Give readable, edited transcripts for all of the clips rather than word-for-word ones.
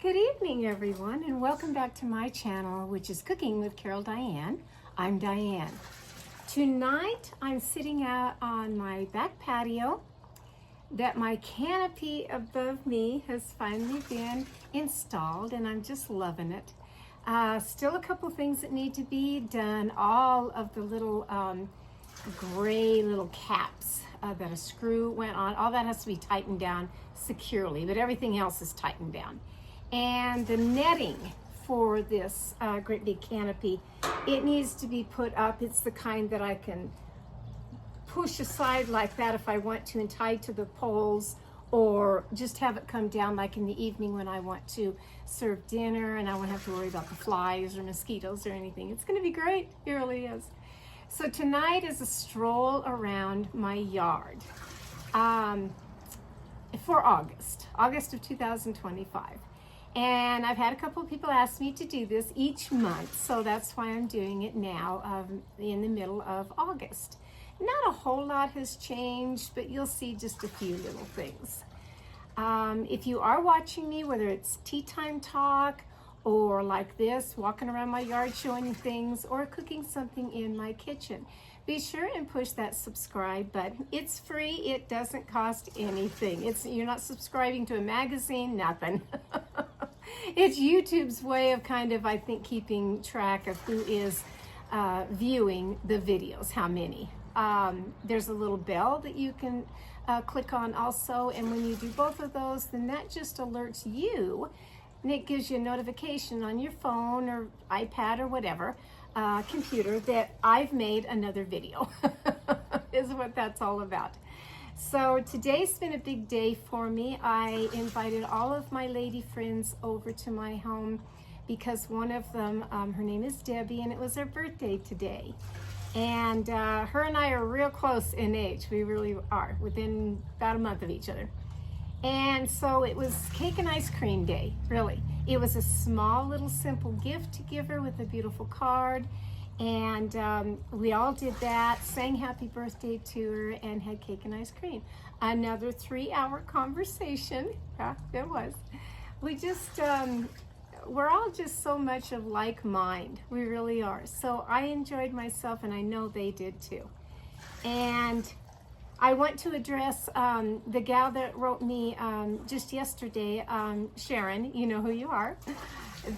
Good evening, everyone, and welcome back to my channel, which is Cooking with Carol Diane. I'm Diane. Tonight, I'm sitting out on my back patio that my canopy above me has finally been installed, and I'm just loving it. Still a couple things that need to be done. All of the little gray little caps that a screw went on, all that has to be tightened down securely, but everything else is tightened down. And the netting for this great big canopy, it needs to be put up. It's the kind that I can push aside like that if I want to and tie to the poles, or just have it come down like in the evening when I want to serve dinner and I won't have to worry about the flies or mosquitoes or anything. It's going to be great. It really is. So tonight is a stroll around my yard for August of 2025. And I've had a couple of people ask me to do this each month, so that's why I'm doing it now in the middle of August. Not a whole lot has changed, but you'll see just a few little things. If you are watching me, whether it's tea time talk or like this, walking around my yard showing things, or cooking something in my kitchen, be sure and push that subscribe button. It's free. It doesn't cost anything. You're not subscribing to a magazine, nothing. It's YouTube's way of I think, keeping track of who is viewing the videos, how many. There's a little bell that you can click on also, and when you do both of those, then that just alerts you, and it gives you a notification on your phone or iPad or whatever, computer, that I've made another video, is what that's all about. So today's been a big day for me. I invited all of my lady friends over to my home because one of them, her name is Debbie, and it was her birthday today. And her and I are real close in age. We really are, within about a month of each other. And so it was cake and ice cream day, really. It was a small little simple gift to give her with a beautiful card. And we all did that, sang happy birthday to her, and had cake and ice cream. Another 3-hour conversation. Yeah, it was. We just, we're all just so much of like mind. We really are. So I enjoyed myself, and I know they did too. And I want to address the gal that wrote me just yesterday, Sharon, you know who you are.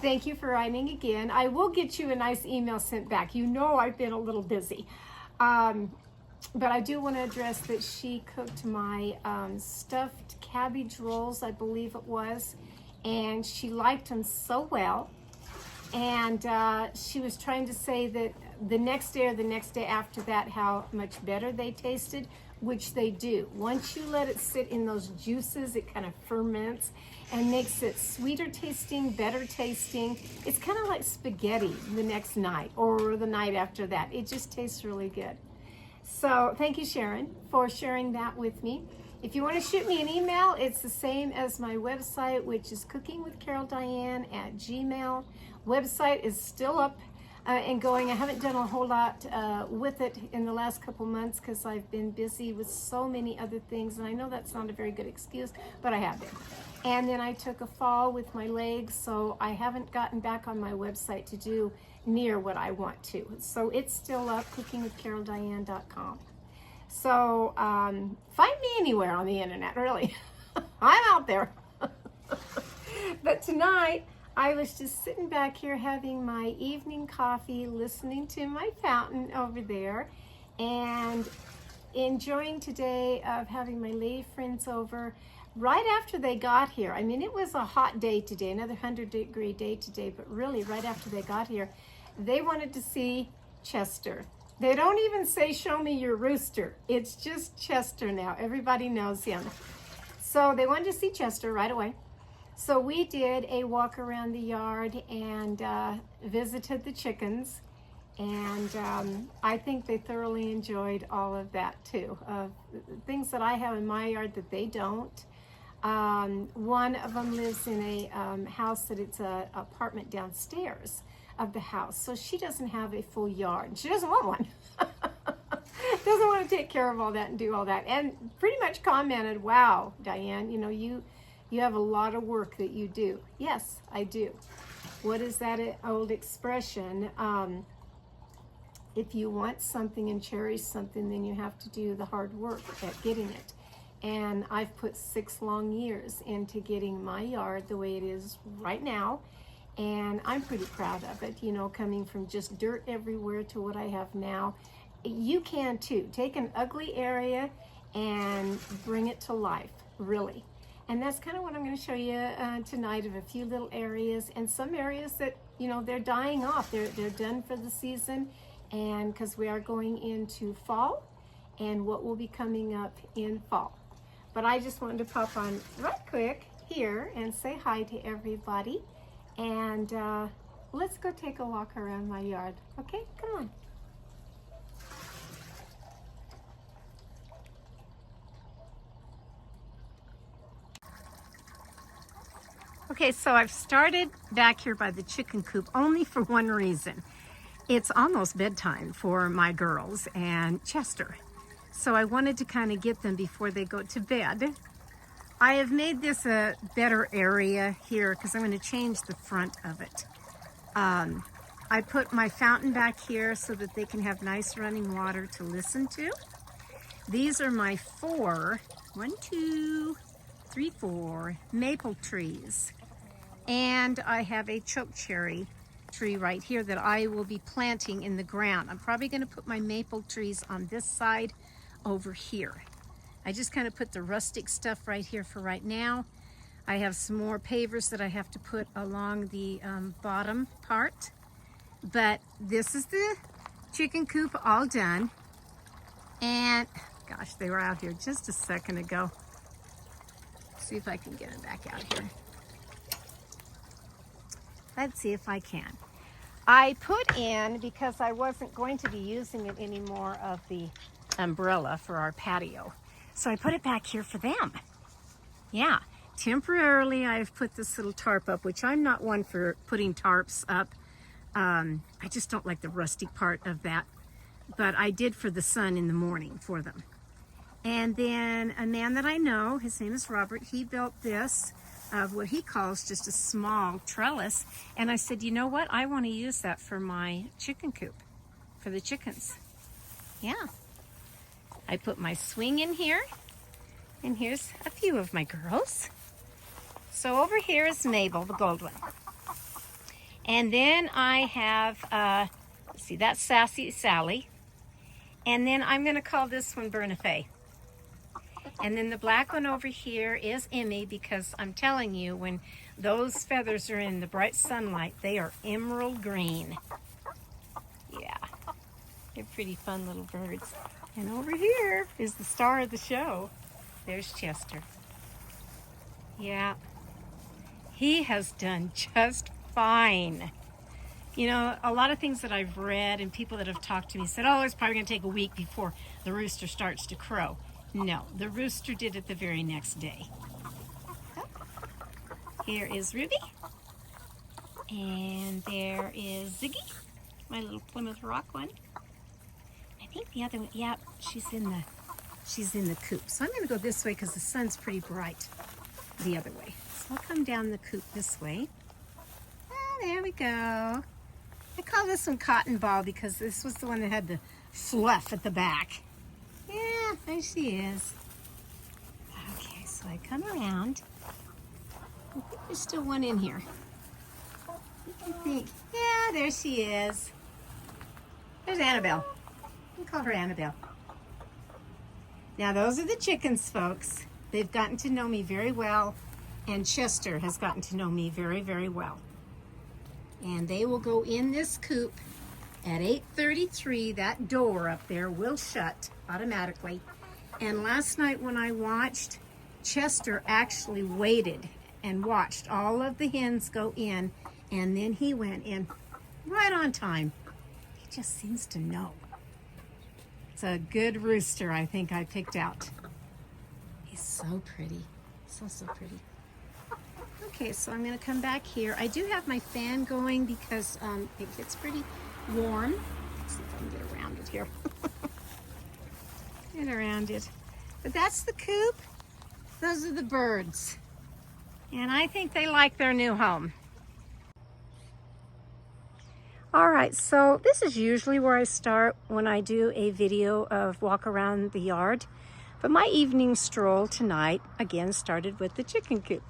Thank you for writing again. I will get you a nice email sent back. You know I've been a little busy. But I do want to address that she cooked my stuffed cabbage rolls, I believe it was, and she liked them so well. And she was trying to say that the next day or the next day after that, how much better they tasted, which they do. Once you let it sit in those juices, it kind of ferments and makes it sweeter tasting, better tasting. It's kind of like spaghetti the next night or the night after that. It just tastes really good. So thank you, Sharon, for sharing that with me. If you want to shoot me an email, it's the same as my website, which is cookingwithcaroldiane@gmail. Website is still up and going. I haven't done a whole lot with it in the last couple months because I've been busy with so many other things, and I know that's not a very good excuse, but I have been. And then I took a fall with my legs, so I haven't gotten back on my website to do near what I want to. So it's still up, cookingwithcaroldiane.com. So find me anywhere on the internet, really. I'm out there. But tonight, I was just sitting back here having my evening coffee, listening to my fountain over there, and enjoying today of having my lady friends over right after they got here. I mean, it was a hot day today, another 100-degree day today, but really right after they got here, they wanted to see Chester. They don't even say, "Show me your rooster." It's just Chester now. Everybody knows him. So they wanted to see Chester right away. So we did a walk around the yard and visited the chickens. And I think they thoroughly enjoyed all of that too. Things that I have in my yard that they don't. One of them lives in a house that it's an apartment downstairs of the house. So she doesn't have a full yard. She doesn't want one. Doesn't want to take care of all that and do all that. And pretty much commented, "Wow, Diane, you You have a lot of work that you do. Yes, I do. What is that old expression? If you want something and cherish something, then you have to do the hard work at getting it. And I've put 6 long years into getting my yard the way it is right now. And I'm pretty proud of it, you know, coming from just dirt everywhere to what I have now. You can too. Take an ugly area and bring it to life, really. And that's kind of what I'm going to show you tonight, of a few little areas, and some areas that, you know, they're dying off. They're done for the season, and because we are going into fall and what will be coming up in fall. But I just wanted to pop on right quick here and say hi to everybody. And let's go take a walk around my yard. Okay, come on. Okay, so I've started back here by the chicken coop only for one reason. It's almost bedtime for my girls and Chester. So I wanted to kind of get them before they go to bed. I have made this a better area here because I'm going to change the front of it. I put my fountain back here so that they can have nice running water to listen to. These are my 4 maple trees. And I have a chokecherry tree right here that I will be planting in the ground. I'm probably going to put my maple trees on this side over here. I just kind of put the rustic stuff right here for right now. I have some more pavers that I have to put along the bottom part. But this is the chicken coop all done. And gosh, they were out here just a second ago. See if I can get them back out here. Let's see if I can. I put in, because I wasn't going to be using it anymore, of the umbrella for our patio. So I put it back here for them. Yeah, temporarily I've put this little tarp up, which I'm not one for putting tarps up. I just don't like the rustic part of that. But I did for the sun in the morning for them. And then a man that I know, his name is Robert, he built this of what he calls just a small trellis. And I said, you know what? I want to use that for my chicken coop, for the chickens. Yeah. I put my swing in here, and here's a few of my girls. So over here is Mabel, the gold one. And then I have, see, that's Sassy Sally. And then I'm going to call this one Bernafé. And then the black one over here is Emmy, because I'm telling you, when those feathers are in the bright sunlight, they are emerald green. Yeah, they're pretty fun little birds. And over here is the star of the show. There's Chester. Yeah, he has done just fine. You know, a lot of things that I've read and people that have talked to me said, oh, it's probably going to take a week before the rooster starts to crow. No, the rooster did it the very next day. Oh, here is Ruby. And there is Ziggy, my little Plymouth Rock one. I think the other one, yeah, she's in the coop. So I'm going to go this way because the sun's pretty bright the other way. So I'll come down the coop this way. Ah, there we go. I call this one Cotton Ball because this was the one that had the fluff at the back. Yeah, there she is. Okay, so I come around. I think there's still one in here. I think. Yeah, there she is. There's Annabelle. We call her Annabelle. Now, those are the chickens, folks. They've gotten to know me very well, and Chester has gotten to know me very, very well. And they will go in this coop at 8:33. That door up there will shut automatically. And last night when I watched, Chester actually waited and watched all of the hens go in, and then he went in right on time. He just seems to know. It's a good rooster I think I picked out. He's so pretty. So pretty. Okay, so I'm going to come back here. I do have my fan going because it gets pretty warm. Let's see if I can get around it here. Get around it. But that's the coop. Those are the birds. And I think they like their new home. All right, so this is usually where I start when I do a video of walk around the yard. But my evening stroll tonight, again, started with the chicken coop.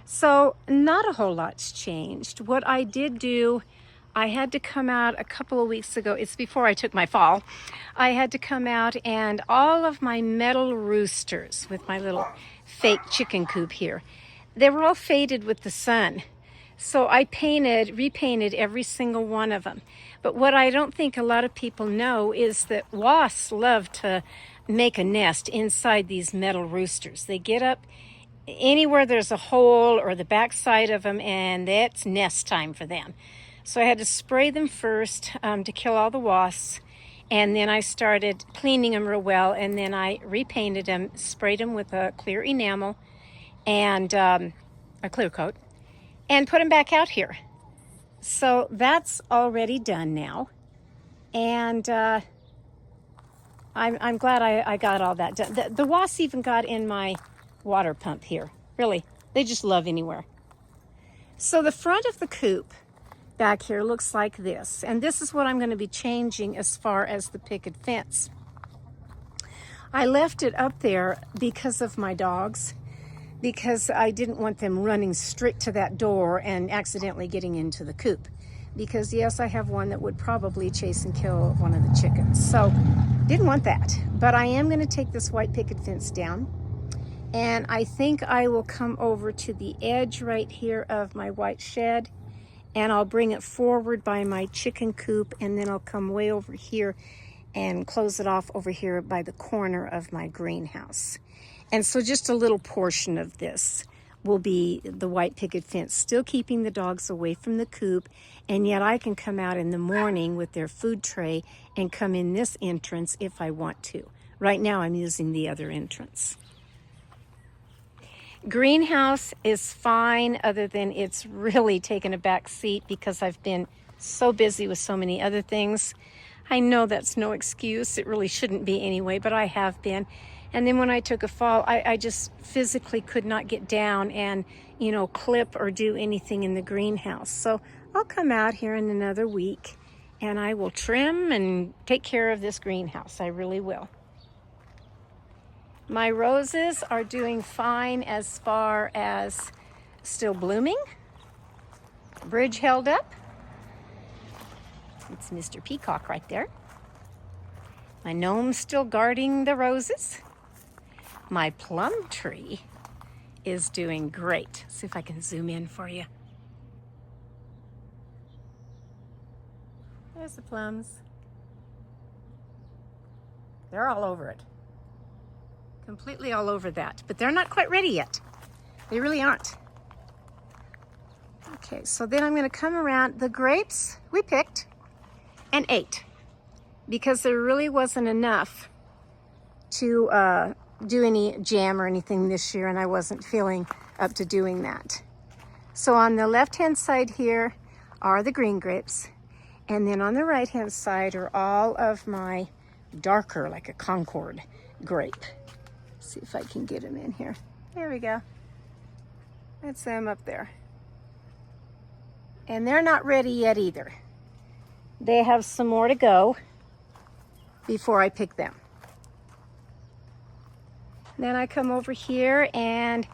So not a whole lot's changed. What I did do, I had to come out a couple of weeks ago. It's before I took my fall. I had to come out, and all of my metal roosters with my little fake chicken coop here, they were all faded with the sun. So I repainted every single one of them. But what I don't think a lot of people know is that wasps love to make a nest inside these metal roosters. They get up anywhere there's a hole or the backside of them, and that's nest time for them. So I had to spray them first to kill all the wasps, and then I started cleaning them real well, and then I repainted them, sprayed them with a clear enamel and a clear coat, and put them back out here. So that's already done now, and I'm glad I got all that done. The wasps even got in my water pump here. Really, they just love anywhere. So the front of the coop back here looks like this, and this is what I'm going to be changing as far as the picket fence. I left it up there because of my dogs, because I didn't want them running straight to that door and accidentally getting into the coop. Because yes, I have one that would probably chase and kill one of the chickens. So didn't want that. But I am going to take this white picket fence down, and I think I will come over to the edge right here of my white shed, and I'll bring it forward by my chicken coop, and then I'll come way over here and close it off over here by the corner of my greenhouse. And so just a little portion of this will be the white picket fence, still keeping the dogs away from the coop, and yet I can come out in the morning with their food tray and come in this entrance if I want to. Right now I'm using the other entrance. Greenhouse is fine, other than it's really taken a back seat because I've been so busy with so many other things. I know that's no excuse. It really shouldn't be anyway, but I have been. And then when I took a fall, I just physically could not get down and, clip or do anything in the greenhouse. So I'll come out here in another week and I will trim and take care of this greenhouse. I really will. My roses are doing fine as far as still blooming. Bridge held up. It's Mr. Peacock right there. My gnome's still guarding the roses. My plum tree is doing great. See if I can zoom in for you. There's the plums. They're all over it. Completely all over that. But they're not quite ready yet. They really aren't. Okay, so then I'm going to come around. The grapes we picked and ate because there really wasn't enough to do any jam or anything this year, and I wasn't feeling up to doing that. So on the left-hand side here are the green grapes, and then on the right-hand side are all of my darker, like a Concord grape. Let's see if I can get them in here. There we go. That's them up there. And they're not ready yet either. They have some more to go before I pick them. Then I come over here, and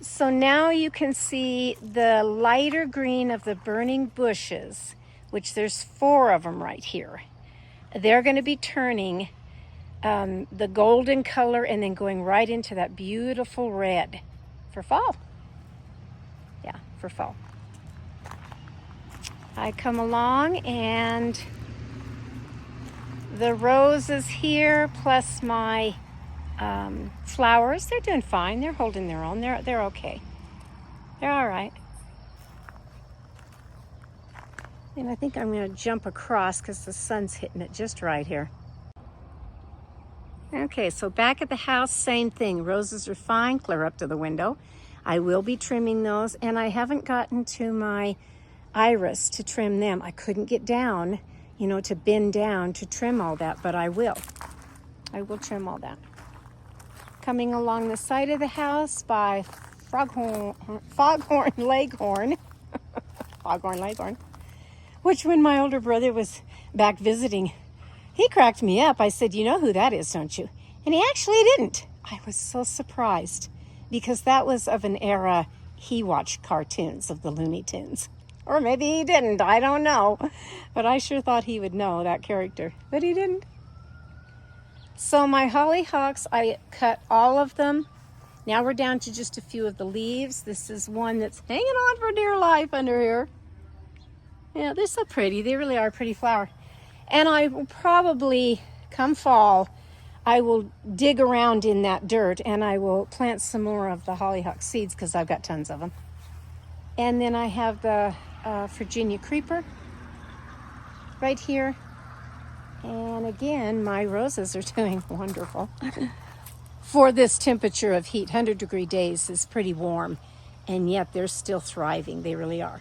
so now you can see the lighter green of the burning bushes, which there's 4 of them right here. They're going to be turning the golden color and then going right into that beautiful red for fall. Yeah, for fall. I come along, and the roses here plus my flowers, they're doing fine. They're holding their own. They're okay. They're all right. And I think I'm going to jump across because the sun's hitting it just right here. Okay, so back at the house, same thing. Roses are fine, clear up to the window. I will be trimming those, and I haven't gotten to my iris to trim them. I couldn't get down, to bend down to trim all that, but I will. I will trim all that. Coming along the side of the house by foghorn leghorn, foghorn leghorn, which when my older brother was back visiting, he cracked me up. I said, you know who that is, don't you? And he actually didn't. I was so surprised because that was of an era he watched cartoons of the Looney Tunes. Or maybe he didn't, I don't know. But I sure thought he would know that character, but he didn't. So my hollyhocks, I cut all of them. Now we're down to just a few of the leaves. This is one that's hanging on for dear life under here. Yeah, they're so pretty. They really are a pretty flower. And I will probably, come fall, I will dig around in that dirt and I will plant some more of the hollyhock seeds because I've got tons of them. And then I have the Virginia creeper right here. And again, my roses are doing wonderful. For this temperature of heat, 100-degree days is pretty warm, and yet they're still thriving. They really are.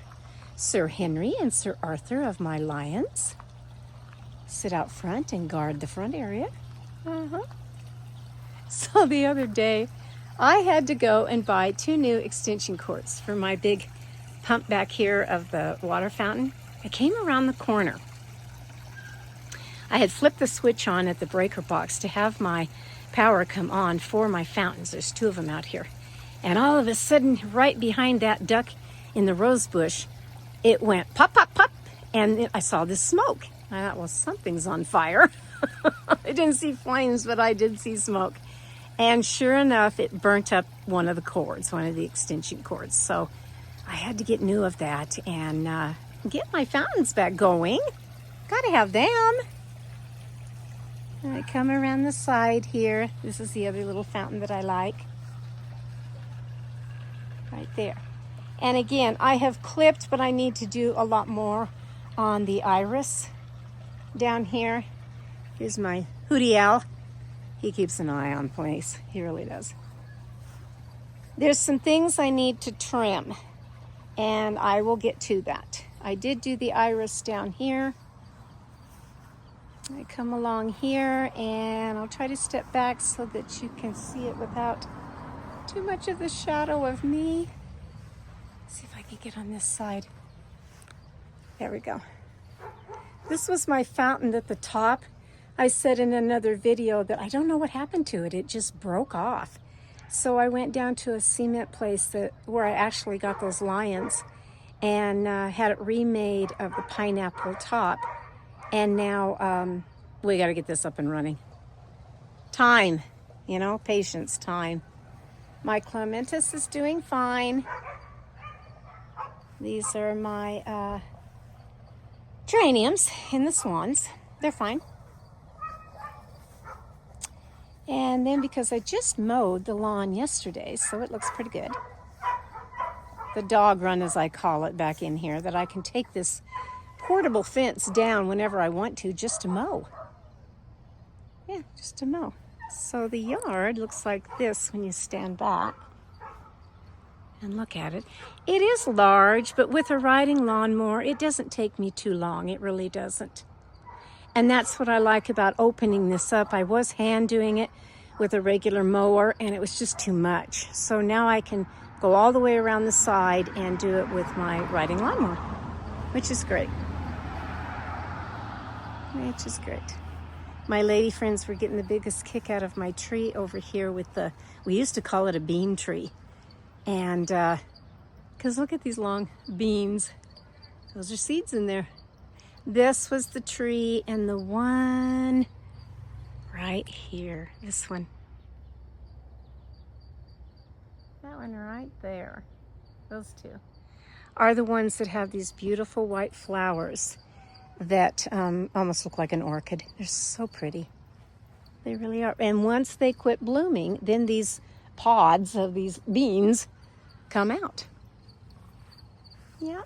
Sir Henry and Sir Arthur of my lions sit out front and guard the front area. So the other day, I had to go and buy 2 new extension cords for my big pump back here of the water fountain. I came around the corner. I had flipped the switch on at the breaker box to have my power come on for my fountains. There's 2 of them out here. And all of a sudden, right behind that duck in the rose bush, it went pop, pop, pop. And then I saw this smoke. I thought, well, something's on fire. I didn't see flames, but I did see smoke. And sure enough, it burnt up one of the cords, one of the extension cords. So I had to get new of that and get my fountains back going. Gotta have them. And I come around the side here. This is the other little fountain that I like. Right there. And again, I have clipped, but I need to do a lot more on the iris down here. Here's my hootie owl. He keeps an eye on place. He really does. There's some things I need to trim, and I will get to that. I did do the iris down here. I come along here and I'll try to step back so that you can see it without too much of the shadow of me. Let's see if I can get on this side. There we go. This was my fountain at the top. I said in another video that I don't know what happened to it. It just broke off. So I went down to a cement place where I actually got those lions and had it remade of the pineapple top. And now we got to get this up and running. Time, you know, patience, time. My clematis is doing fine. These are my geraniums in the swans. They're fine. And then because I just mowed the lawn yesterday, so it looks pretty good. The dog run, as I call it, back in here, that I can take this portable fence down whenever I want to just to mow. Yeah, just to mow. So the yard looks like this when you stand back and look at it. It is large, but with a riding lawnmower, it doesn't take me too long. It really doesn't. And that's what I like about opening this up. I was hand doing it with a regular mower, and it was just too much. So now I can go all the way around the side and do it with my riding lawnmower, which is great. Which is great. My lady friends were getting the biggest kick out of my tree over here with we used to call it a bean tree. And, because look at these long beans. Those are seeds in there. This was the tree, and the one right here, this one. That one right there. Those 2 are the ones that have these beautiful white flowers that almost look like an orchid. They're so pretty. They really are. And once they quit blooming, then these pods of these beans come out. Yeah.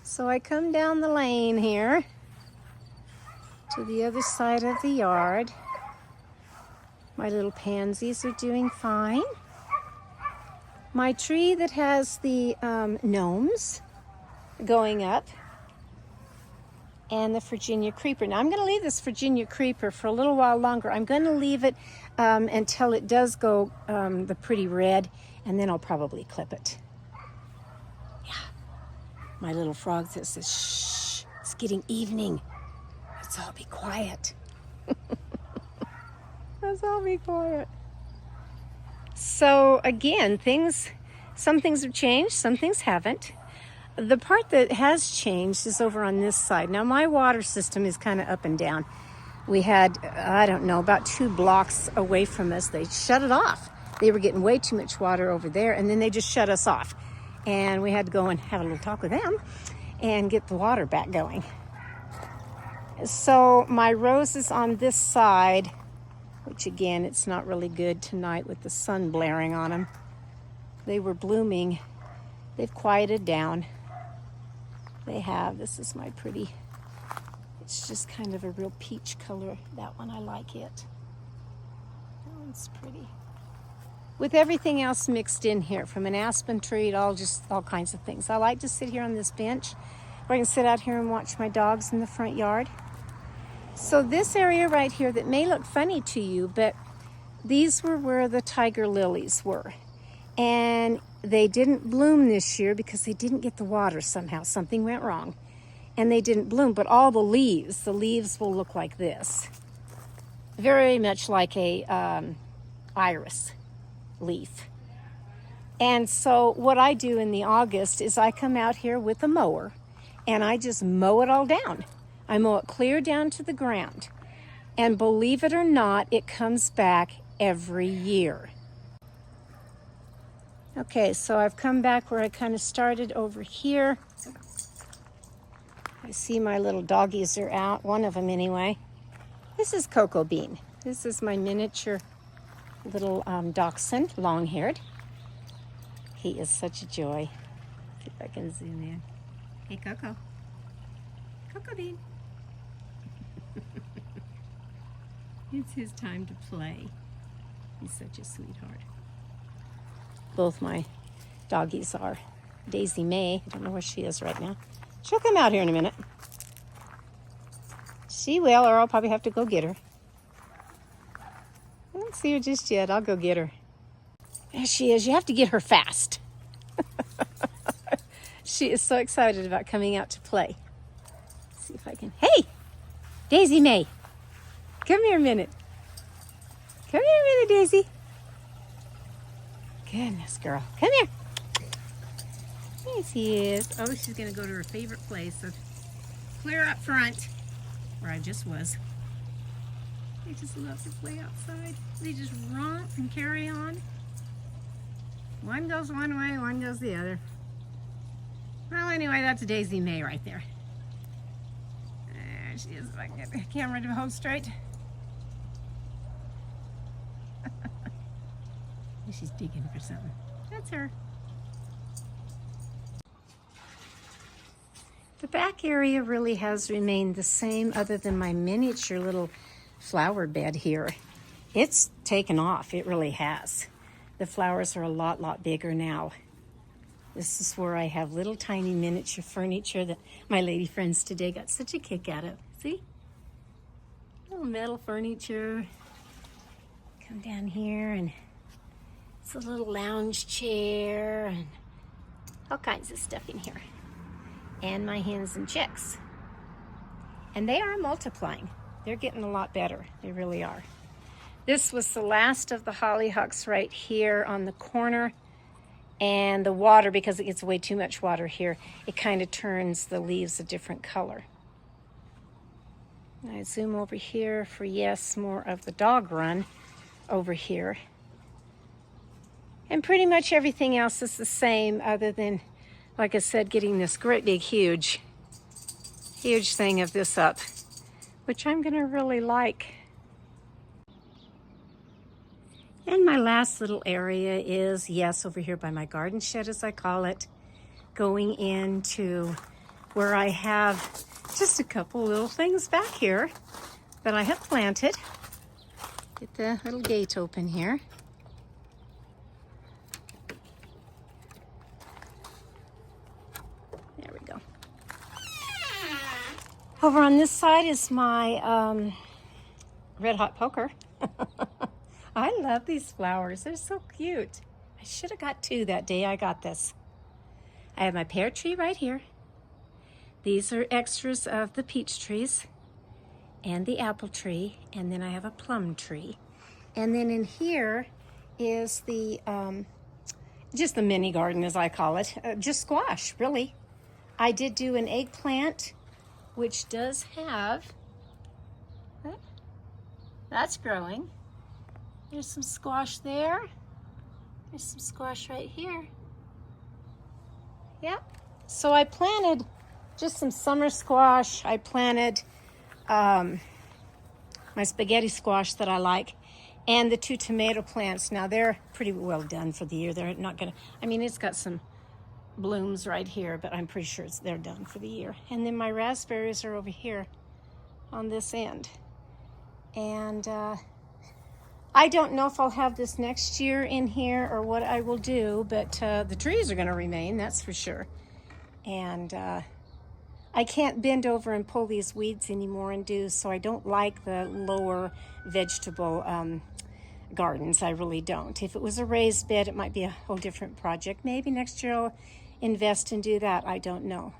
So I come down the lane here to the other side of the yard. My little pansies are doing fine. My tree that has the gnomes going up, and the Virginia creeper. Now I'm going to leave this Virginia creeper for a little while longer. I'm going to leave it until it does go the pretty red, and then I'll probably clip it. Yeah. My little frog that says, shh, it's getting evening. Let's all be quiet. Let's all be quiet. So again, some things have changed, some things haven't. The part that has changed is over on this side. Now my water system is kind of up and down. We had, I don't know, about 2 blocks away from us, they shut it off. They were getting way too much water over there, and then they just shut us off. And we had to go and have a little talk with them and get the water back going. So my roses on this side, which again, it's not really good tonight with the sun blaring on them. They were blooming. They've quieted down. They have. This is my pretty, it's just kind of a real peach color. That one, I like it. That one's pretty. With everything else mixed in here, from an aspen tree to all kinds of things. I like to sit here on this bench, or I can sit out here and watch my dogs in the front yard. So this area right here that may look funny to you, but these were where the tiger lilies were. And they didn't bloom this year because they didn't get the water somehow. Something went wrong. And they didn't bloom, but all the leaves will look like this. Very much like a iris leaf. And so what I do in the August is I come out here with a mower and I just mow it all down. I mow it clear down to the ground. And believe it or not, it comes back every year. Okay, so I've come back where I kind of started over here. I see my little doggies are out, one of them anyway. This is Cocoa Bean. This is my miniature little dachshund, long-haired. He is such a joy. See if I can zoom in. Hey, Coco. Cocoa Bean. It's his time to play. He's such a sweetheart. Both my doggies are. Daisy May, I don't know where she is right now. She'll come out here in a minute. She will, or I'll probably have to go get her. I don't see her just yet. I'll go get her. There she is. You have to get her fast. She is so excited about coming out to play. Let's see if I can. Hey, Daisy May. Come here a minute. Come here a minute, Daisy. Goodness, girl. Come here. There she is. Oh, she's going to go to her favorite place. So clear up front, where I just was. They just love to play outside. They just romp and carry on. One goes one way, one goes the other. Well, anyway, that's Daisy May right there. There she is. If I can get the camera to hold straight. She's digging for something. That's her. The back area really has remained the same other than my miniature little flower bed here. It's taken off. It really has. The flowers are a lot bigger now. This is where I have little tiny miniature furniture that my lady friends today got such a kick out of. See? Little metal furniture. Come down here and it's a little lounge chair and all kinds of stuff in here. And my hens and chicks. And they are multiplying. They're getting a lot better. They really are. This was the last of the hollyhocks right here on the corner. And the water, because it gets way too much water here, it kind of turns the leaves a different color. I zoom over here for, yes, more of the dog run over here. And pretty much everything else is the same other than, like I said, getting this great big huge thing of this up, which I'm gonna really like. And my last little area is, yes, over here by my garden shed, as I call it, going into where I have just a couple little things back here that I have planted. Get the little gate open here. There we go. Over on this side is my red hot poker. I love these flowers. They're so cute. I should have got 2 that day I got this. I have my pear tree right here. These are extras of the peach trees and the apple tree, and then I have a plum tree. And then in here is the, just the mini garden as I call it, just squash, really. I did do an eggplant, which does have, that's growing. There's some squash there. There's some squash right here. Yep. So I planted just some summer squash. I planted my spaghetti squash that I like, and the 2 tomato plants. Now they're pretty well done for the year. They're not gonna, I mean, it's got some blooms right here, but I'm pretty sure they're done for the year. And then my raspberries are over here on this end. And I don't know if I'll have this next year in here or what I will do, but the trees are gonna remain, that's for sure. And I can't bend over and pull these weeds anymore and do, so I don't like the lower vegetable gardens. I really don't. If it was a raised bed, it might be a whole different project. Maybe next year I'll invest and do that. I don't know.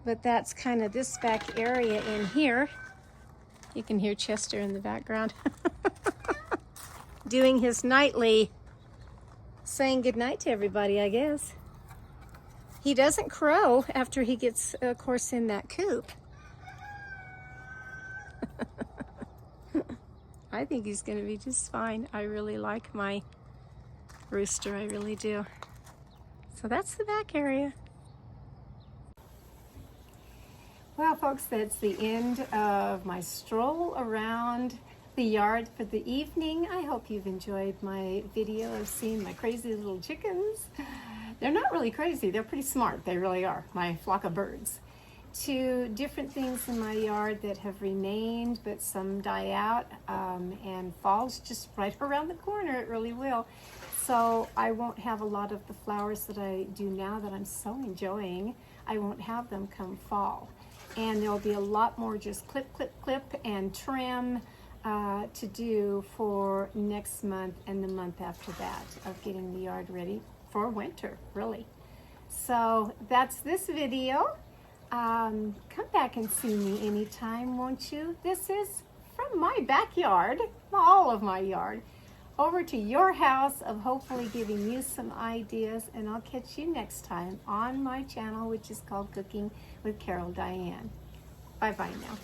But that's kind of this back area in here. You can hear Chester in the background doing his nightly saying goodnight to everybody, I guess. He doesn't crow after he gets, of course, in that coop. I think he's going to be just fine. I really like my rooster, I really do. So that's the back area. Well, folks, that's the end of my stroll around the yard for the evening. I hope you've enjoyed my video of seeing my crazy little chickens. They're not really crazy, they're pretty smart, they really are, my flock of birds. 2 different things in my yard that have remained, but some die out, and fall's just right around the corner, it really will. So I won't have a lot of the flowers that I do now that I'm so enjoying. I won't have them come fall. And there'll be a lot more just clip, clip, clip, and trim to do for next month and the month after that of getting the yard ready for winter, really. So that's this video. Come back and see me anytime, won't you? This is from my backyard, all of my yard, over to your house of hopefully giving you some ideas, and I'll catch you next time on my channel, which is called Cooking with Carol Diane. Bye-bye now.